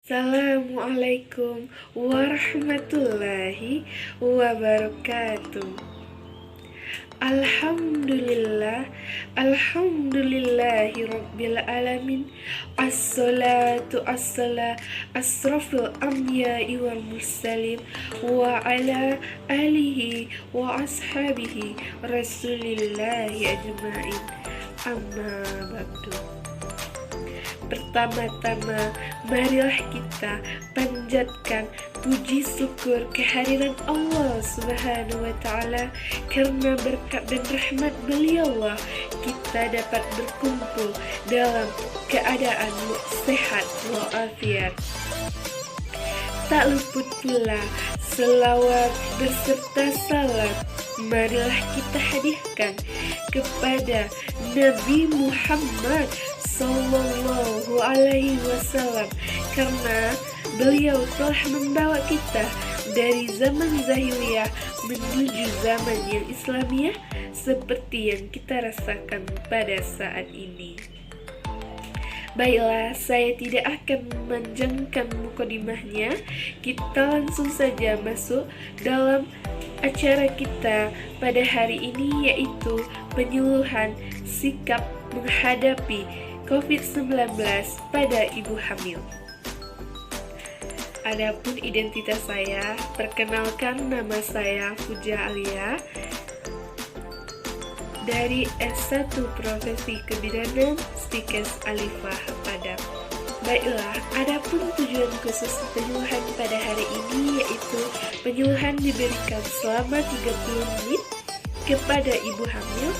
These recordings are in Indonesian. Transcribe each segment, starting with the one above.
Assalamualaikum warahmatullahi wabarakatuh. Alhamdulillah, alhamdulillahi rabbil alamin. Assalatu asrafil anbiya'i wal mursalin wa ala alihi wa ashabihi rasulillahi ajma'in. Amma ba'du. Pertama-tama, marilah kita panjatkan puji syukur kehadiran Allah Subhanahu wa Ta'ala, karena berkat dan rahmat beliau kita dapat berkumpul dalam keadaan sehat walafiat. Tak luput pula selawat beserta salam marilah kita hadiahkan kepada Nabi Muhammad Sallallahu Alaihi Wasallam, karena beliau telah membawa kita dari zaman jahiliyah menuju zaman yang Islamiyah seperti yang kita rasakan pada saat ini. Baiklah, saya tidak akan memanjangkan mukadimahnya. Kita langsung saja masuk dalam acara kita pada hari ini, yaitu penyuluhan sikap menghadapi COVID-19 pada ibu hamil. Adapun identitas saya, perkenalkan, nama saya Puja Alia dari S1 Profesi Kebidanan Stikes Alifah Padang. Baiklah, adapun tujuan khusus penyuluhan pada hari ini yaitu penyuluhan diberikan selama 30 menit kepada ibu hamil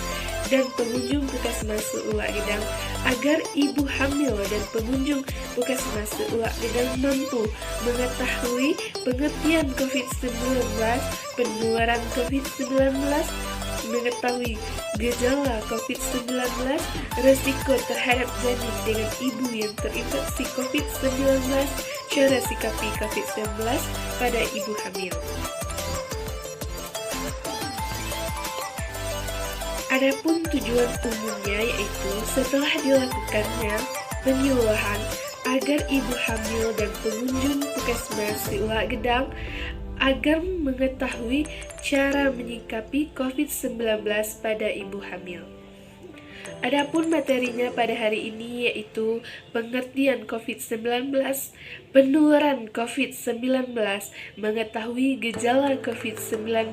dan pengunjung puskesmas Ulak Gedang agar ibu hamil dan pengunjung puskesmas Ulak Gedang mampu mengetahui pengertian COVID-19, penularan COVID-19, mengetahui gejala COVID-19, resiko terhadap janin dengan ibu yang terinfeksi COVID-19, cara sikapi COVID-19 pada ibu hamil. Adapun tujuan umumnya yaitu setelah dilakukannya penyuluhan agar ibu hamil dan pengunjung puskesmas Ulak Gedang agar mengetahui cara menyikapi COVID-19 pada ibu hamil. Adapun materinya pada hari ini yaitu pengertian COVID-19, penularan COVID-19, mengetahui gejala COVID-19,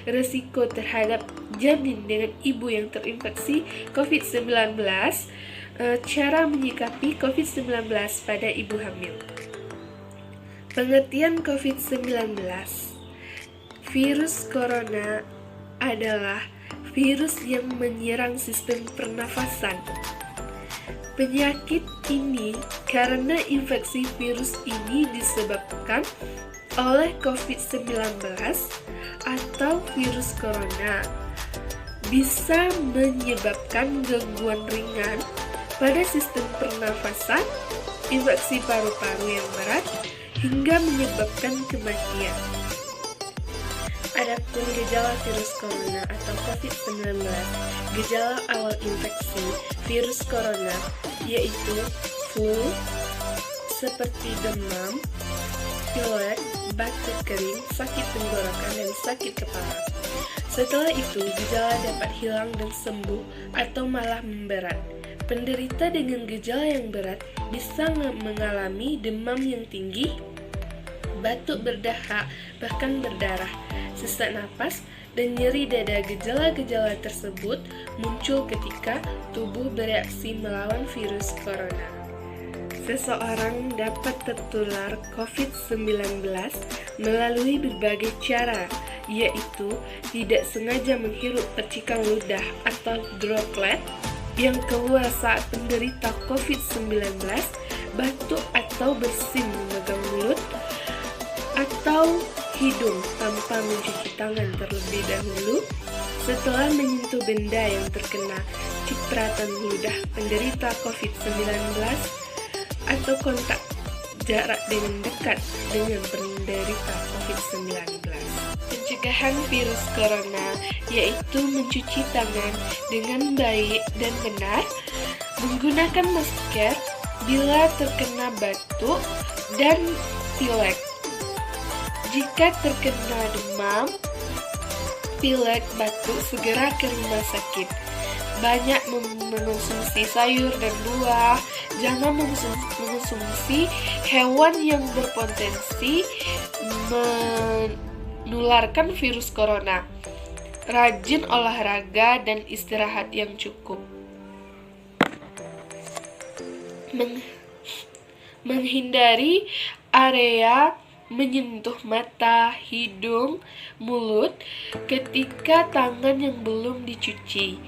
resiko terhadap janin dengan ibu yang terinfeksi COVID-19, cara menyikapi COVID-19 pada ibu hamil. Pengertian COVID-19. Virus corona adalah virus yang menyerang sistem pernafasan. Penyakit ini karena infeksi virus ini disebabkan oleh COVID-19 atau virus corona, bisa menyebabkan gangguan ringan pada sistem pernafasan, infeksi paru-paru yang berat, hingga menyebabkan kematian. Adapun gejala virus corona atau COVID-19, gejala awal infeksi virus corona yaitu flu, seperti demam, pilek, batuk kering, sakit tenggorokan, dan sakit kepala. Setelah itu, gejala dapat hilang dan sembuh atau malah memberat. Penderita dengan gejala yang berat bisa mengalami demam yang tinggi, batuk berdahak, bahkan berdarah, sesak napas, dan nyeri dada. Gejala-gejala tersebut muncul ketika tubuh bereaksi melawan virus corona. Seseorang dapat tertular COVID-19 melalui berbagai cara, yaitu tidak sengaja menghirup percikan ludah atau droplet yang keluar saat penderita COVID-19, batuk atau bersin memegang mulut atau hidung tanpa mencuci tangan terlebih dahulu setelah menyentuh benda yang terkena cipratan ludah penderita COVID-19 atau kontak jarak dengan dekat dengan penderita COVID-19. Pencegahan virus corona yaitu mencuci tangan dengan baik dan benar, menggunakan masker bila terkena batuk, dan pilek. Jika terkena demam, pilek, batuk, segera ke rumah sakit. Banyak mengonsumsi sayur dan buah. Jangan mengonsumsi hewan yang berpotensi menularkan virus corona. Rajin olahraga dan istirahat yang cukup. Menghindari area menyentuh mata, hidung, mulut ketika tangan yang belum dicuci.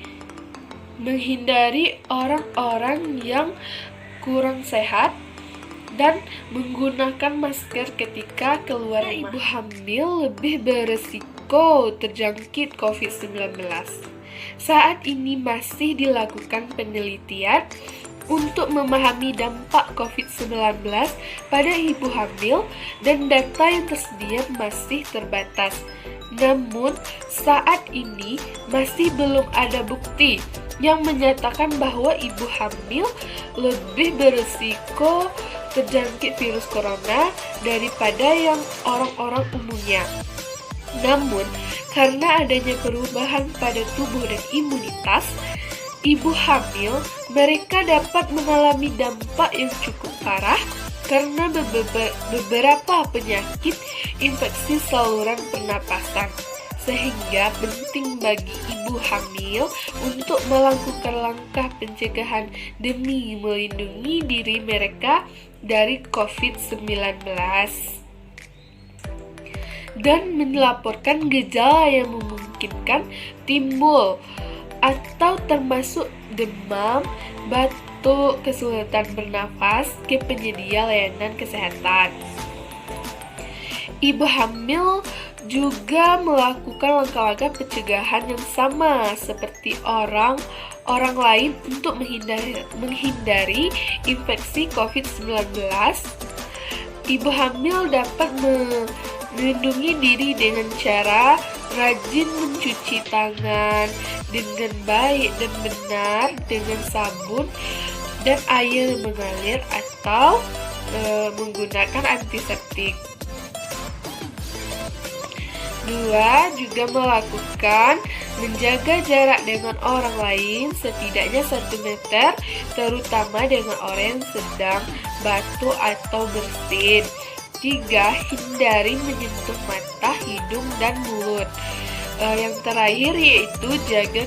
Menghindari orang-orang yang kurang sehat dan menggunakan masker ketika keluar rumah. Ibu hamil lebih beresiko terjangkit COVID-19. Saat ini masih dilakukan penelitian untuk memahami dampak COVID-19 pada ibu hamil dan data yang tersedia masih terbatas. Namun, saat ini masih belum ada bukti yang menyatakan bahwa ibu hamil lebih berisiko terjangkit virus corona daripada yang orang-orang umumnya. Namun, karena adanya perubahan pada tubuh dan imunitas, ibu hamil mereka dapat mengalami dampak yang cukup parah karena beberapa penyakit infeksi saluran pernapasan. Sehingga penting bagi ibu hamil untuk melakukan langkah pencegahan demi melindungi diri mereka dari COVID-19 dan melaporkan gejala yang memungkinkan timbul atau termasuk demam, batuk, kesulitan bernafas ke penyedia layanan kesehatan. Ibu hamil juga melakukan langkah-langkah pencegahan yang sama seperti orang lain untuk menghindari infeksi COVID-19. Ibu hamil dapat melindungi diri dengan cara rajin mencuci tangan dengan baik dan benar dengan sabun dan air mengalir atau menggunakan antiseptik. 2. Juga melakukan menjaga jarak dengan orang lain setidaknya 1 meter, terutama dengan orang yang sedang batuk atau bersin. 3. Hindari menyentuh mata, hidung, dan mulut. Yang terakhir yaitu jaga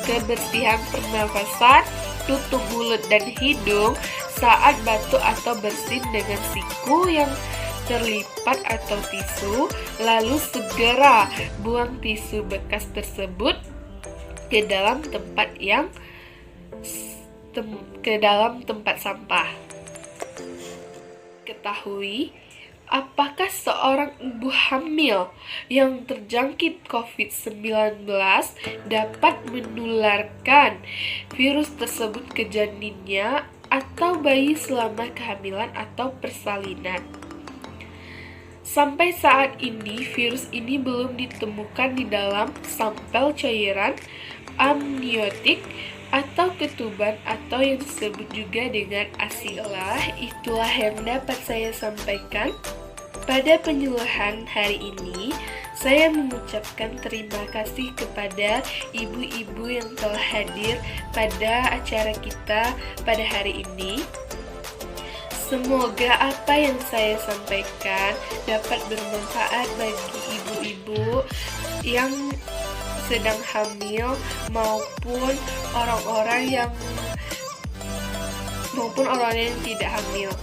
kebersihan pernafasan, tutup mulut dan hidung saat batuk atau bersin dengan siku yang terlipat atau tisu, lalu segera buang tisu bekas tersebut ke dalam tempat sampah. Ketahui, apakah seorang ibu hamil yang terjangkit COVID-19 dapat menularkan virus tersebut ke janinnya atau bayi selama kehamilan atau persalinan? Sampai saat ini, virus ini belum ditemukan di dalam sampel cairan amniotik atau ketuban atau yang disebut juga dengan ASI. Itulah yang dapat saya sampaikan pada penyuluhan hari ini. Saya mengucapkan terima kasih kepada ibu-ibu yang telah hadir pada acara kita pada hari ini. Semoga apa yang saya sampaikan dapat bermanfaat bagi ibu-ibu yang sedang hamil maupun orang-orang yang tidak hamil.